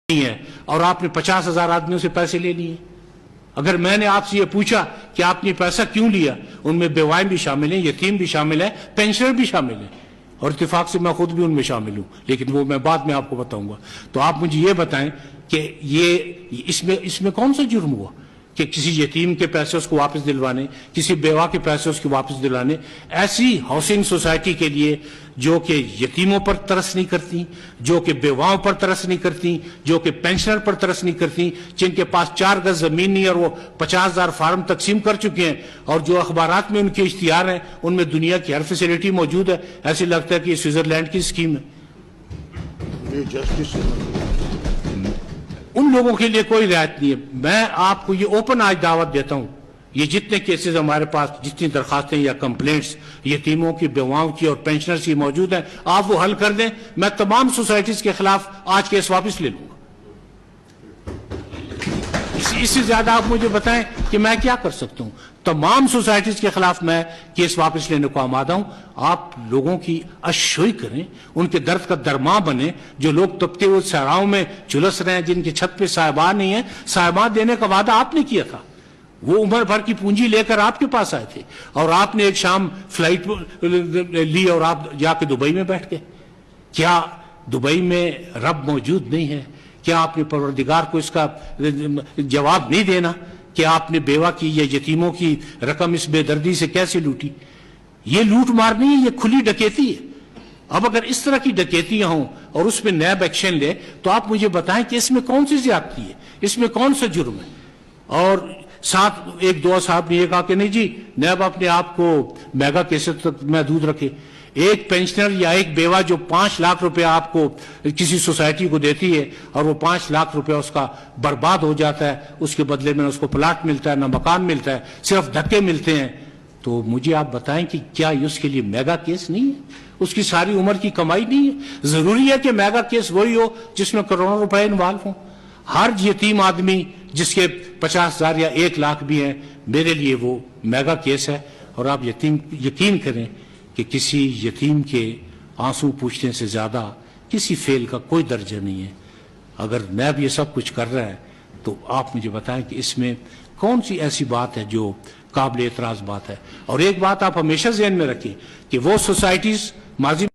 ہے اور آپ نے 50,000 آدمیوں سے پیسے لے لیے. اگر میں نے آپ سے یہ پوچھا کہ آپ نے پیسہ کیوں لیا، ان میں بیوائیں بھی شامل ہیں، یتیم بھی شامل ہیں، پینشنر بھی شامل ہیں، اور اتفاق سے میں خود بھی ان میں شامل ہوں، لیکن وہ میں بعد میں آپ کو بتاؤں گا. تو آپ مجھے یہ بتائیں کہ اس میں کون سا جرم ہوا کہ کسی یتیم کے پیسے اس کو واپس دلوانے، کسی بیوہ کے پیسے اس کو واپس دلانے. ایسی ہاؤسنگ سوسائٹی کے لیے جو کہ یتیموں پر ترس نہیں کرتی، جو کہ بیواؤں پر ترس نہیں کرتی، جو کہ پینشنر پر ترس نہیں کرتی، جن کے پاس 4 گز زمین نہیں اور وہ 50,000 فارم تقسیم کر چکے ہیں، اور جو اخبارات میں ان کے اشتہار ہیں ان میں دنیا کی ہر فیسلٹی موجود ہے، ایسے لگتا ہے کہ یہ سوئٹزرلینڈ کی اسکیم ہے. ان لوگوں کے لیے کوئی رعایت نہیں ہے. میں آپ کو یہ اوپن آج دعوت دیتا ہوں، یہ جتنے کیسز ہمارے پاس، جتنی درخواستیں یا کمپلینٹس یتیموں کی، بیواؤں کی اور پینشنرز کی موجود ہیں، آپ وہ حل کر دیں. میں تمام سوسائٹیز کے خلاف آج کیس واپس لے لوں گا. اس سے زیادہ آپ مجھے بتائیں کہ میں کیا کر سکتا ہوں. تمام سوسائٹیز کے خلاف میں کیس واپس لینے کو آمادہ ہوں. آپ لوگوں کی اشوئی کریں، ان کے درد کا درماں بنیں. جو لوگ تپتے ہوئے صحراؤں میں جھلس رہے ہیں، جن کی چھت پہ سائبان نہیں ہے، سائبان دینے کا وعدہ آپ نے کیا تھا. وہ عمر بھر کی پونجی لے کر آپ کے پاس آئے تھے، اور آپ نے ایک شام فلائٹ لی اور آپ جا کے دبئی میں بیٹھ گئے. کیا دبئی میں رب موجود نہیں ہے؟ کیا آپ نے پروردگار کو اس کا جواب نہیں دینا کہ آپ نے بیوہ کی یا یتیموں کی رقم اس بے دردی سے کیسے لوٹی؟ یہ لوٹ مار نہیں ہے، یہ کھلی ڈکیتی ہے. اب اگر اس طرح کی ڈکیتیاں ہوں اور اس میں نیب ایکشن لے تو آپ مجھے بتائیں کہ اس میں کون سی زیادتی ہے، اس میں کون سا جرم ہے. اور ساتھ ایک دو صاحب نے یہ کہا کہ نہیں جی نیب اپنے آپ کو میگا کیسز تک محدود رکھے. ایک پینشنر یا ایک بیوہ جو 5 لاکھ روپے آپ کو کسی سوسائٹی کو دیتی ہے اور وہ 5 لاکھ روپے اس کا برباد ہو جاتا ہے، اس کے بدلے میں اس کو پلاٹ ملتا ہے، نہ مکان ملتا ہے، صرف دھکے ملتے ہیں، تو مجھے آپ بتائیں کہ کیا اس کے لیے میگا کیس نہیں ہے؟ اس کی ساری عمر کی کمائی نہیں ہے؟ ضروری ہے کہ میگا کیس وہی ہو جس میں کروڑوں روپے انوالو ہوں؟ ہر یتیم آدمی جس کے 50,000 یا 1 لاکھ بھی ہیں، میرے لیے وہ میگا کیس ہے. اور آپ یقین کریں کہ کسی یتیم کے آنسو پوچھنے سے زیادہ کسی فعل کا کوئی درجہ نہیں ہے. اگر نیب یہ سب کچھ کر رہا ہے تو آپ مجھے بتائیں کہ اس میں کون سی ایسی بات ہے جو قابل اعتراض بات ہے. اور ایک بات آپ ہمیشہ ذہن میں رکھیں کہ وہ سوسائٹیز ماضی